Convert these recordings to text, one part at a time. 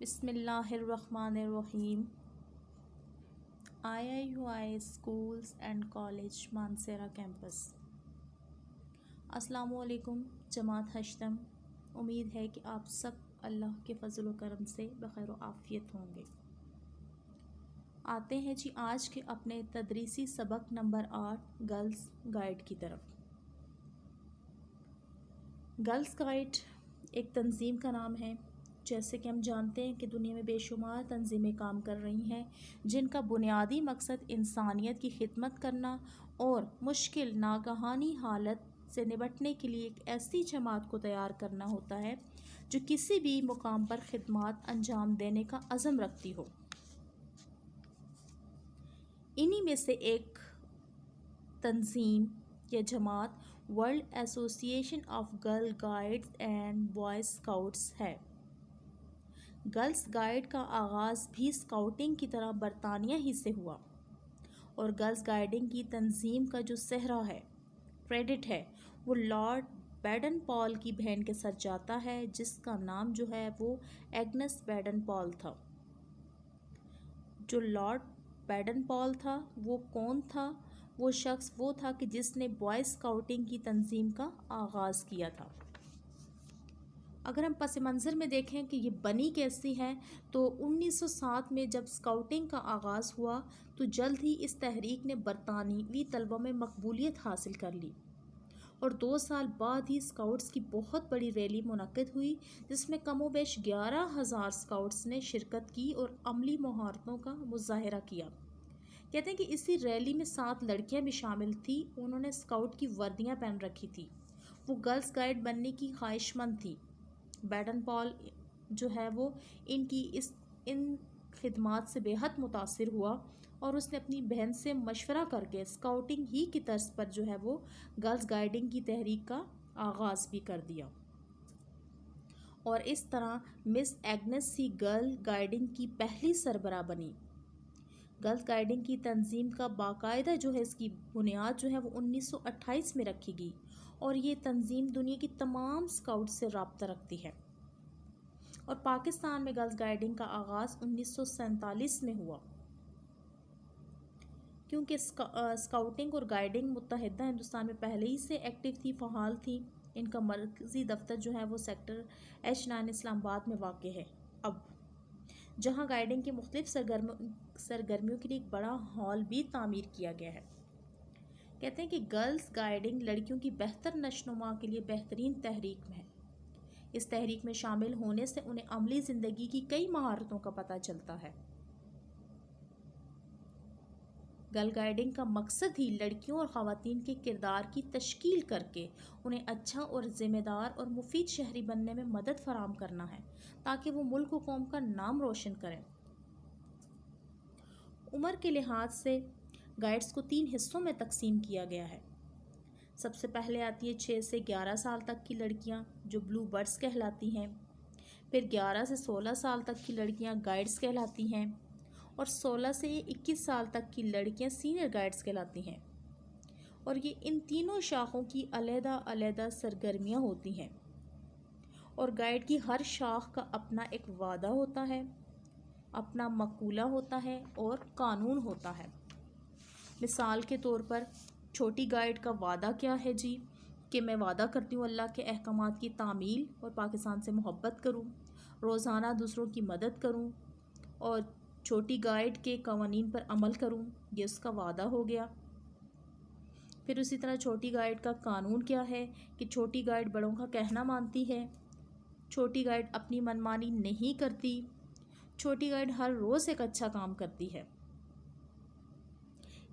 بسم اللہ الرحمن الرحیم۔ IIUI schools and college Mansehra campus. السلام علیکم جماعت ہشتم، امید ہے کہ آپ سب اللہ کے فضل و کرم سے بخیر و عافیت ہوں گے۔ آتے ہیں جی آج کے اپنے تدریسی سبق نمبر 8 گرلز گائیڈ کی طرف۔ گرلز گائیڈ ایک تنظیم کا نام ہے۔ جیسے کہ ہم جانتے ہیں کہ دنیا میں بے شمار تنظیمیں کام کر رہی ہیں جن کا بنیادی مقصد انسانیت کی خدمت کرنا اور مشکل ناگہانی حالت سے نمٹنے کے لیے ایک ایسی جماعت کو تیار کرنا ہوتا ہے جو کسی بھی مقام پر خدمات انجام دینے کا عزم رکھتی ہو۔ انہی میں سے ایک تنظیم یا جماعت ورلڈ ایسوسی ایشن of girl guides and boy scouts ہے۔ گرلز گائیڈ کا آغاز بھی اسکاؤٹنگ کی طرح برطانیہ ہی سے ہوا، اور گرلز گائیڈنگ کی تنظیم کا جو سہرا ہے، کریڈٹ ہے، وہ لارڈ بیڈن پال کی بہن کے ساتھ جاتا ہے جس کا نام جو ہے وہ ایگنس بیڈن پال تھا۔ جو لارڈ بیڈن پال تھا وہ کون تھا؟ وہ شخص وہ تھا کہ جس نے بوائے اسکاؤٹنگ کی تنظیم کا آغاز کیا تھا۔ اگر ہم پس منظر میں دیکھیں کہ یہ بنی کیسی ہے تو 1907 میں جب اسکاؤٹنگ کا آغاز ہوا تو جلد ہی اس تحریک نے برطانوی طلبہ میں مقبولیت حاصل کر لی، اور 2 سال بعد ہی اسکاؤٹس کی بہت بڑی ریلی منعقد ہوئی جس میں کم و بیش 11,000 اسکاؤٹس نے شرکت کی اور عملی مہارتوں کا مظاہرہ کیا۔ کہتے ہیں کہ اسی ریلی میں 7 لڑکیاں بھی شامل تھیں۔ انہوں نے اسکاؤٹ کی وردیاں پہن رکھی تھی۔ وہ گرلز گائیڈ بننے کی خواہش مند تھی۔ بیڈن پال جو ہے وہ ان خدمات سے بے حد متاثر ہوا، اور اس نے اپنی بہن سے مشورہ کر کے اسکاؤٹنگ ہی کی طرز پر جو ہے وہ گرلز گائیڈنگ کی تحریک کا آغاز بھی کر دیا، اور اس طرح مس ایگنس ہی گرل گائیڈنگ کی پہلی سربراہ بنی۔ گرلز گائیڈنگ کی تنظیم کا باقاعدہ جو ہے اس کی بنیاد جو ہے وہ 1928 میں رکھی گئی، اور یہ تنظیم دنیا کی تمام اسکاؤٹ سے رابطہ رکھتی ہے۔ اور پاکستان میں گرلز گائیڈنگ کا آغاز 1947 میں ہوا۔ کیونکہ اسکاؤٹنگ اور گائیڈنگ متحدہ ہندوستان میں پہلے ہی سے ایکٹیو تھی، فعال تھی۔ ان کا مرکزی دفتر جو ہے وہ سیکٹر H9 اسلام آباد میں واقع ہے اب، جہاں گائیڈنگ کے مختلف سرگرمیوں کے لیے ایک بڑا ہال بھی تعمیر کیا گیا ہے۔ کہتے ہیں کہ گرلز گائیڈنگ لڑکیوں کی بہتر نشو و نما کے لیے بہترین تحریک ہے۔ اس تحریک میں شامل ہونے سے انہیں عملی زندگی کی کئی مہارتوں کا پتہ چلتا ہے۔ گرل گائیڈنگ کا مقصد ہی لڑکیوں اور خواتین کے کردار کی تشکیل کر کے انہیں اچھا اور ذمہ دار اور مفید شہری بننے میں مدد فراہم کرنا ہے تاکہ وہ ملک و قوم کا نام روشن کریں۔ عمر کے لحاظ سے گائیڈز کو 3 حصوں میں تقسیم کیا گیا ہے۔ سب سے پہلے آتی ہے 6 سے 11 سال تک کی لڑکیاں جو بلو برڈز کہلاتی ہیں، پھر 11 سے 16 سال تک کی لڑکیاں گائیڈز کہلاتی ہیں، اور 16 سے 21 سال تک کی لڑکیاں سینئر گائیڈز کہلاتی ہیں۔ اور یہ ان تینوں شاخوں کی علیحدہ علیحدہ سرگرمیاں ہوتی ہیں، اور گائیڈ کی ہر شاخ کا اپنا ایک وعدہ ہوتا ہے، اپنا مقولہ ہوتا ہے اور قانون ہوتا ہے۔ مثال کے طور پر چھوٹی گائیڈ کا وعدہ کیا ہے جی کہ میں وعدہ کرتی ہوں اللہ کے احکامات کی تعمیل اور پاکستان سے محبت کروں، روزانہ دوسروں کی مدد کروں اور چھوٹی گائیڈ کے قوانین پر عمل کروں، یہ اس کا وعدہ ہو گیا۔ پھر اسی طرح چھوٹی گائیڈ کا قانون کیا ہے کہ چھوٹی گائیڈ بڑوں کا کہنا مانتی ہے، چھوٹی گائیڈ اپنی منمانی نہیں کرتی، چھوٹی گائیڈ ہر روز ایک اچھا کام کرتی ہے۔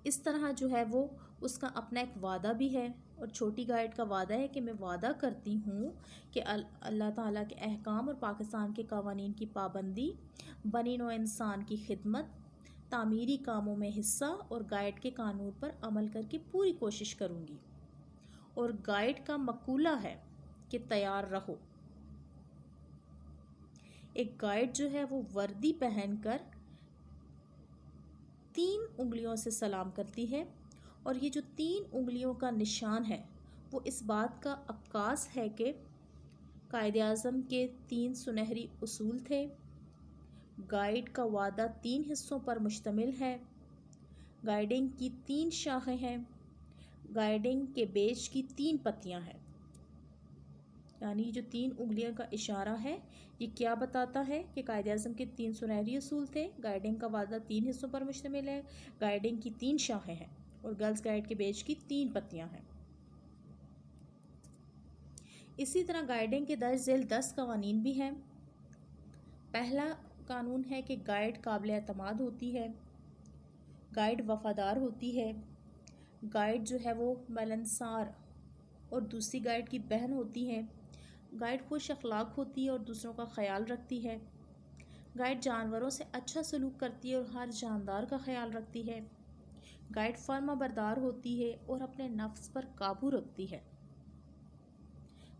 اس طرح جو ہے وہ اس کا اپنا ایک وعدہ بھی ہے، اور چھوٹی گائیڈ کا وعدہ ہے کہ میں وعدہ کرتی ہوں کہ اللہ تعالیٰ کے احکام اور پاکستان کے قوانین کی پابندی، بنی نوع انسان کی خدمت، تعمیری کاموں میں حصہ اور گائیڈ کے قانون پر عمل کر کے پوری کوشش کروں گی۔ اور گائیڈ کا مقولہ ہے کہ تیار رہو۔ ایک گائیڈ جو ہے وہ وردی پہن کر 3 انگلیوں سے سلام کرتی ہے، اور یہ جو 3 انگلیوں کا نشان ہے وہ اس بات کا عکاس ہے کہ قائد اعظم کے 3 سنہری اصول تھے گائیڈ کا وعدہ 3 حصوں پر مشتمل ہے۔ گائیڈنگ کی 3 شاخیں ہیں۔ گائیڈنگ کے بیج کی 3 پتیاں ہیں۔ یعنی جو 3 انگلیاں کا اشارہ ہے یہ کیا بتاتا ہے کہ قائد اعظم کے 3 سنہری اصول تھے۔ گائیڈنگ کا وعدہ 3 حصوں پر مشتمل ہے، گائیڈنگ کی 3 شاخیں ہیں اور گرلز گائیڈ کے بیج کی 3 پتیاں ہیں۔ اسی طرح گائیڈنگ کے درج ذیل 10 قوانین بھی ہیں۔ پہلا قانون ہے کہ گائیڈ قابل اعتماد ہوتی ہے، گائیڈ وفادار ہوتی ہے، گائیڈ جو ہے وہ ملنسار اور دوسری گائیڈ کی بہن ہوتی ہے، گائیڈ خوش اخلاق ہوتی ہے اور دوسروں کا خیال رکھتی ہے، گائیڈ جانوروں سے اچھا سلوک کرتی ہے اور ہر جاندار کا خیال رکھتی ہے، گائیڈ فرما بردار ہوتی ہے اور اپنے نفس پر قابو رکھتی ہے،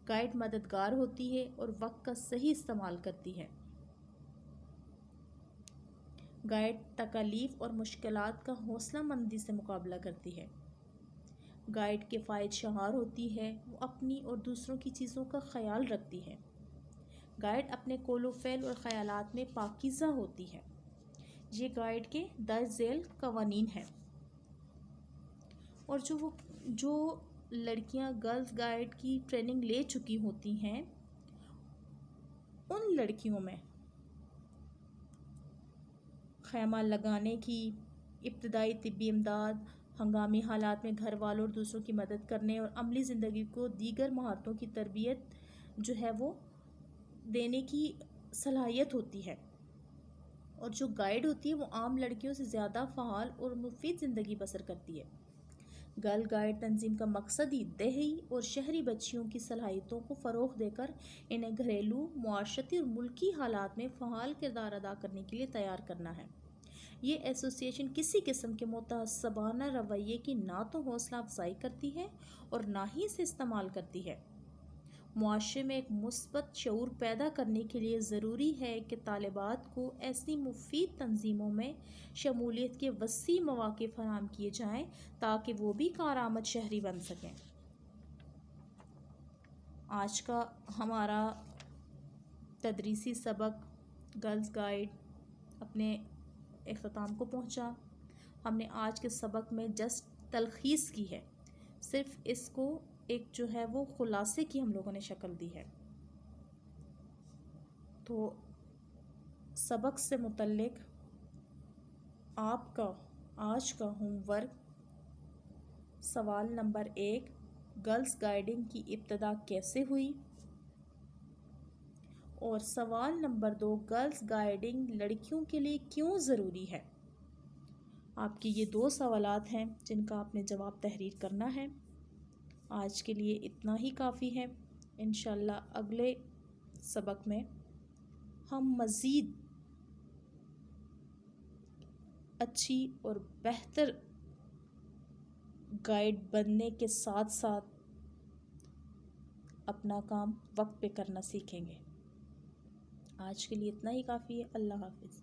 گائیڈ مددگار ہوتی ہے اور وقت کا صحیح استعمال کرتی ہے، گائیڈ تکالیف اور مشکلات کا حوصلہ مندی سے مقابلہ کرتی ہے، گائیڈ کفایت شعار ہوتی ہے، وہ اپنی اور دوسروں کی چیزوں کا خیال رکھتی ہے، گائیڈ اپنے قول و فعل اور خیالات میں پاکیزہ ہوتی ہے۔ یہ گائیڈ کے درج ذیل قوانین ہیں۔ اور جو لڑکیاں گرلز گائیڈ کی ٹریننگ لے چکی ہوتی ہیں ان لڑکیوں میں خیمہ لگانے کی، ابتدائی طبی امداد، ہنگامی حالات میں گھر والوں اور دوسروں کی مدد کرنے اور عملی زندگی کو دیگر مہارتوں کی تربیت جو ہے وہ دینے کی صلاحیت ہوتی ہے۔ اور جو گائیڈ ہوتی ہے وہ عام لڑکیوں سے زیادہ فعال اور مفید زندگی بسر کرتی ہے۔ گرل گائیڈ تنظیم کا مقصد ہی دیہی اور شہری بچیوں کی صلاحیتوں کو فروغ دے کر انہیں گھریلو، معاشرتی اور ملکی حالات میں فعال کردار ادا کرنے کے لیے تیار کرنا ہے۔ یہ ایسوسی ایشن کسی قسم کے متعصبانہ رویے کی نہ تو حوصلہ افزائی کرتی ہے اور نہ ہی اسے استعمال کرتی ہے۔ معاشرے میں ایک مثبت شعور پیدا کرنے کے لیے ضروری ہے کہ طالبات کو ایسی مفید تنظیموں میں شمولیت کے وسیع مواقع فراہم کیے جائیں تاکہ وہ بھی کارآمد شہری بن سکیں۔ آج کا ہمارا تدریسی سبق گرلز گائیڈ اپنے اختتام کو پہنچا۔ ہم نے آج کے سبق میں جسٹ تلخیص کی ہے، صرف اس کو ایک جو ہے وہ خلاصے کی ہم لوگوں نے شکل دی ہے۔ تو سبق سے متعلق آپ کا آج کا ہوم ورک، سوال نمبر 1، گرلز گائیڈنگ کی ابتدا کیسے ہوئی؟ اور سوال نمبر 2، گرلز گائیڈنگ لڑکیوں کے لیے کیوں ضروری ہے؟ آپ کے یہ 2 سوالات ہیں جن کا آپ نے جواب تحریر کرنا ہے۔ آج کے لیے اتنا ہی کافی ہے۔ انشاءاللہ اگلے سبق میں ہم مزید اچھی اور بہتر گائیڈ بننے کے ساتھ ساتھ اپنا کام وقت پہ کرنا سیکھیں گے۔ آج کے لیے اتنا ہی کافی ہے۔ اللہ حافظ۔